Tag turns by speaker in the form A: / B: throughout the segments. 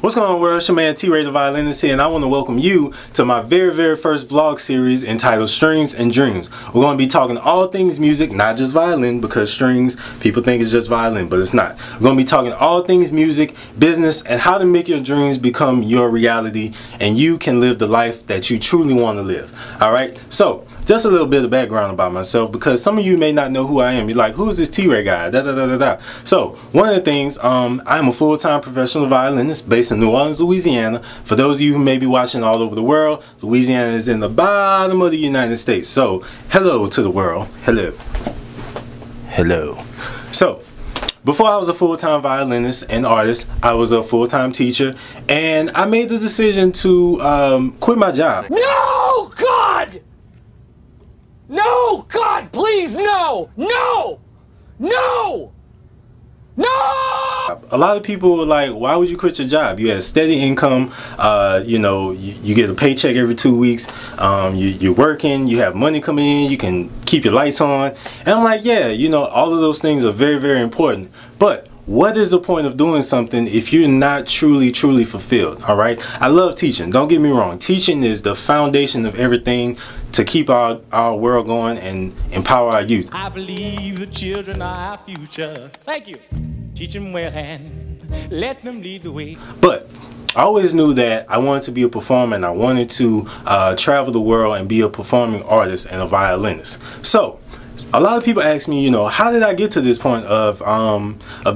A: What's going on, world? It's your man T-Ray the Violinist here, and I want to welcome you to my very first vlog series entitled Strings and Dreams. We're going to be talking all things music, not just violin, because strings, people think it's just violin, but it's not. We're going to be talking all things music, business, and how to make your dreams become your reality, and you can live the life that you truly want to live. Alright, so just a little bit of background about myself, because some of you may not know who I am. You're like, who's this T-Ray guy? So one of the things, I'm a full-time professional violinist based in New Orleans, Louisiana. For those of you who may be watching all over the world, Louisiana is in the bottom of the United States. So hello to the world. Hello. So before I was a full-time violinist and artist, I was a full-time teacher, and I made the decision to quit my job.
B: No, God! No! God, please, no! No! No! No!
A: A lot of people were like, why would you quit your job? You had steady income, you know, you get a paycheck every 2 weeks, you're working, you have money coming in, you can keep your lights on. And I'm like, yeah, you know, all of those things are very important. But what is the point of doing something if you're not truly fulfilled? All right, I love teaching, don't get me wrong. Teaching is the foundation of everything to keep our world going and empower our youth.
B: I believe the children are our future. Thank you. Teach them well and let them lead the way.
A: But I always knew that I wanted to be a performer, and I wanted to travel the world and be a performing artist and a violinist. So a lot of people ask me, you know, how did I get to this point of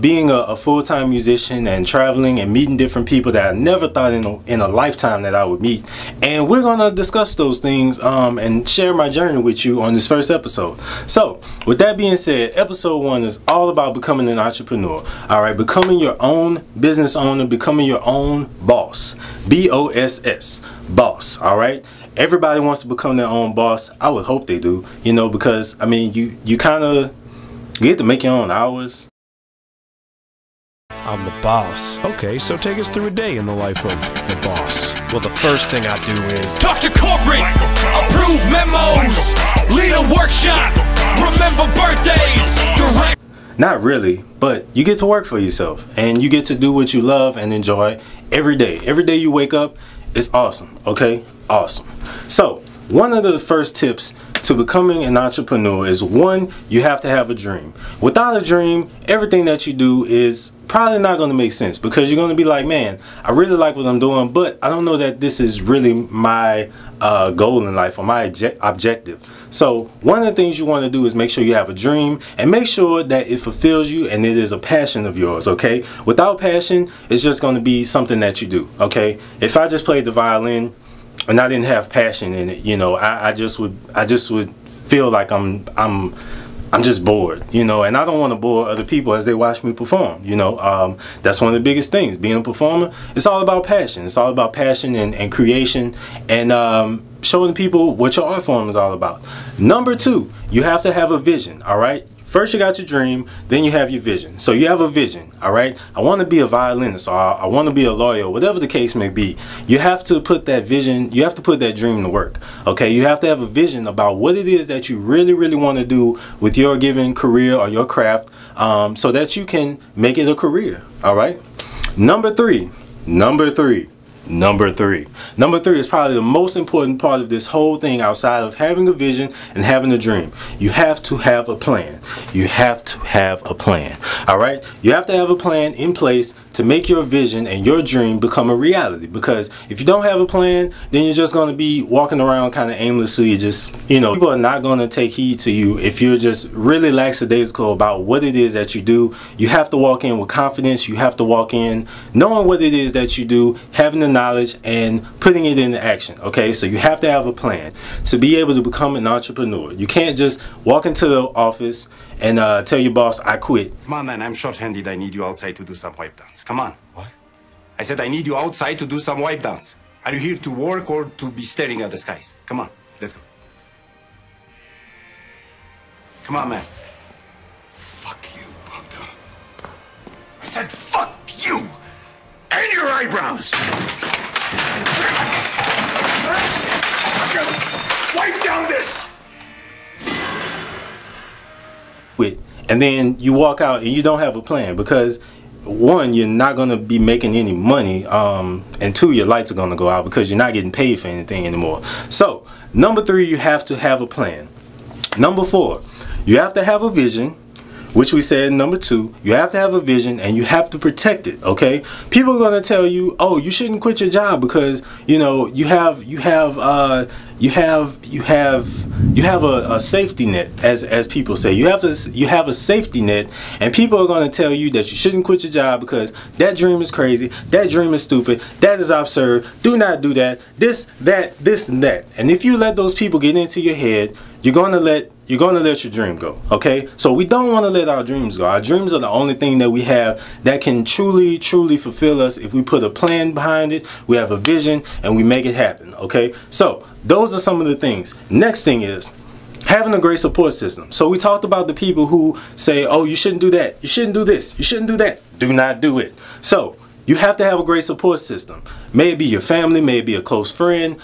A: being a full-time musician and traveling and meeting different people that I never thought in a lifetime that I would meet. And we're going to discuss those things and share my journey with you on this first episode. So with that being said, episode 1 is all about becoming an entrepreneur. All right, becoming your own business owner, becoming your own boss. B-O-S-S, boss. All right. Everybody wants to become their own boss. I would hope they do, you know, because I mean, you kind of get to make your own hours.
C: I'm the boss. Okay, so take us through a day in the life of the boss. Well, the first thing I do is
B: Talk to corporate, approve memos, lead a workshop, remember birthdays, direct.
A: Not really, but you get to work for yourself, and you get to do what you love and enjoy every day. Every day you wake up, it's awesome, okay? Awesome. So one of the first tips to becoming an entrepreneur is, one, you have to have a dream. Without a dream, everything that you do is probably not going to make sense, because you're going to be like, man, I really like what I'm doing, but I don't know that this is really my goal in life or my objective. So one of the things you want to do is make sure you have a dream, and make sure that it fulfills you and it is a passion of yours, okay? Without passion, it's just going to be something that you do, okay? If I just played the violin and I didn't have passion in it, you know, I just would feel like I'm just bored, you know, and I don't want to bore other people as they watch me perform, you know. That's one of the biggest things. Being a performer, it's all about passion. It's all about passion and creation, and showing people what your art form is all about. Number 2, you have to have a vision, all right? First you got your dream, then you have your vision. So you have a vision, all right? I want to be a violinist, or I want to be a lawyer, whatever the case may be. You have to put that vision, you have to put that dream to work, okay? You have to have a vision about what it is that you really want to do with your given career or your craft, so that you can make it a career, all right? Number three is probably the most important part of this whole thing, outside of having a vision and having a dream. You have to have a plan. You have to have a plan. All right? You have to have a plan in place to make your vision and your dream become a reality. Because if you don't have a plan, then you're just going to be walking around kind of aimlessly. Just, you know, people are not going to take heed to you if you're just really lackadaisical about what it is that you do. You have to walk in with confidence. You have to walk in knowing what it is that you do, having the knowledge and putting it into action. Okay, so you have to have a plan to be able to become an entrepreneur. You can't just walk into the office and tell your boss, I quit.
D: Come on, man, I'm short-handed. I need you outside to do some wipe downs. Come on. What? I said I need you outside to do some wipe downs. Are you here to work or to be staring at the skies? Come on, let's go. Come on, man. Fuck you, Bogdan. I said fuck you and your eyebrows. Wipe down this.
A: Quit. And then you walk out and you don't have a plan, because one, you're not going to be making any money, and two, your lights are going to go out because you're not getting paid for anything anymore. So number 3, you have to have a plan. Number 4, you have to have a vision, which we said in number 2. You have to have a vision and you have to protect it. Okay, people are going to tell you, oh, you shouldn't quit your job because you know you have a safety net, as people say. You have a safety net, and people are going to tell you that you shouldn't quit your job because that dream is crazy, that dream is stupid, that is absurd, do not do that, this, and that. And if you let those people get into your head, you're gonna let your dream go. Okay, so we don't want to let our dreams go. Our dreams are the only thing that we have that can truly fulfill us if we put a plan behind it, we have a vision, and we make it happen. Okay, so those are some of the things. Next thing is having a great support system. So we talked about the people who say, oh, you shouldn't do that, you shouldn't do this, you shouldn't do that. Do not do it. So you have to have a great support system. Maybe your family, maybe a close friend,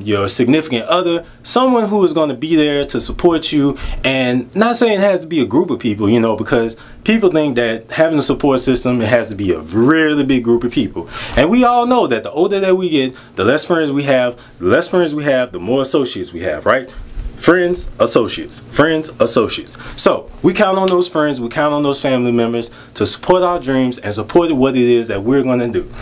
A: your significant other, someone who is going to be there to support you. And not saying it has to be a group of people, you know, because people think that having a support system, it has to be a really big group of people. And we all know that the older that we get, the less friends we have, the more associates we have, right? Friends, associates, friends, associates. So we count on those friends, we count on those family members to support our dreams and support what it is that we're going to do.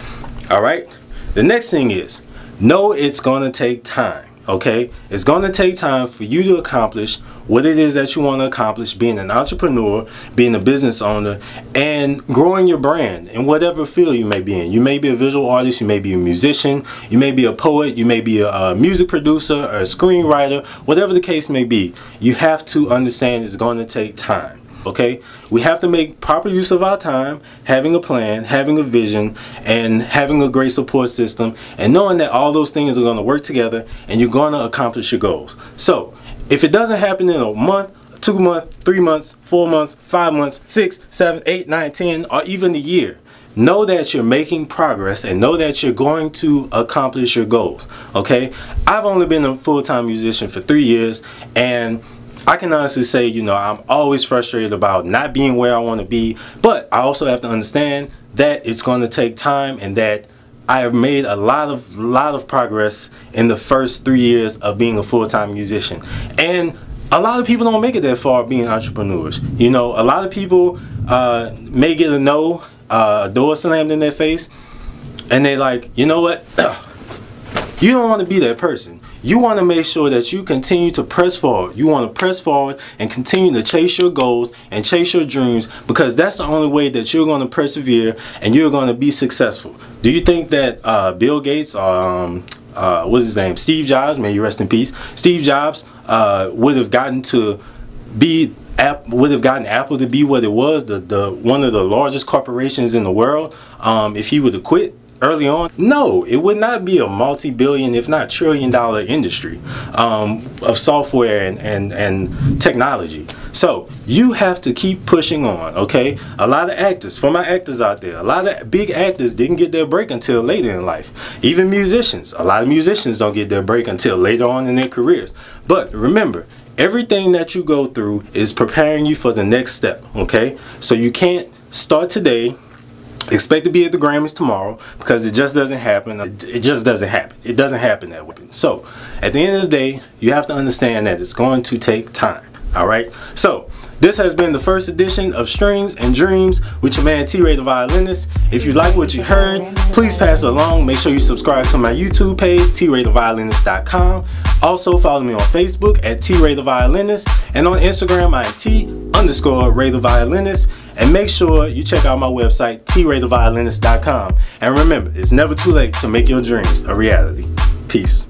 A: All right. The next thing is, know it's going to take time. Okay, it's going to take time for you to accomplish what it is that you want to accomplish, being an entrepreneur, being a business owner, and growing your brand in whatever field you may be in. You may be a visual artist, you may be a musician, you may be a poet, you may be a music producer or a screenwriter, whatever the case may be. You have to understand it's going to take time. Okay, we have to make proper use of our time, having a plan, having a vision, and having a great support system, and knowing that all those things are going to work together and you're going to accomplish your goals. So if it doesn't happen in a month, 2 months, 3 months, 4 months, 5 months, 6, 7, 8, 9, 10, or even a year, know that you're making progress and know that you're going to accomplish your goals. Okay, I've only been a full-time musician for 3 years, and I can honestly say, you know, I'm always frustrated about not being where I want to be, but I also have to understand that it's going to take time and that I have made a lot of progress in the first 3 years of being a full-time musician. And a lot of people don't make it that far being entrepreneurs. You know, a lot of people may get a no, a door slammed in their face, and they're like, you know what? You don't want to be that person. You want to make sure that you continue to press forward. You want to press forward and continue to chase your goals and chase your dreams, because that's the only way that you're going to persevere and you're going to be successful. Do you think that Bill Gates or what's his name, Steve Jobs, may you rest in peace, Steve Jobs would have gotten Apple to be what it was, one of the largest corporations in the world, if he would have quit early on? No, it would not be a multi-billion, if not trillion-dollar industry of software and technology. So you have to keep pushing on. Okay, a lot of actors, for my actors out there, a lot of big actors didn't get their break until later in life. Even musicians, a lot of musicians don't get their break until later on in their careers. But remember, everything that you go through is preparing you for the next step. Okay, so you can't start today, expect to be at the Grammys tomorrow, because it just doesn't happen. It just doesn't happen. It doesn't happen that way. So at the end of the day, you have to understand that it's going to take time. All right, so this has been the first edition of Strings and Dreams with your man T-Ray the Violinist. If you like what you heard, please pass it along. Make sure you subscribe to my YouTube page, TRayTheViolinist.com. Also follow me on Facebook at T-Ray the Violinist, and on Instagram I am T_Ray the Violinist. And make sure you check out my website, TRayTheViolinist.com. And remember, it's never too late to make your dreams a reality. Peace.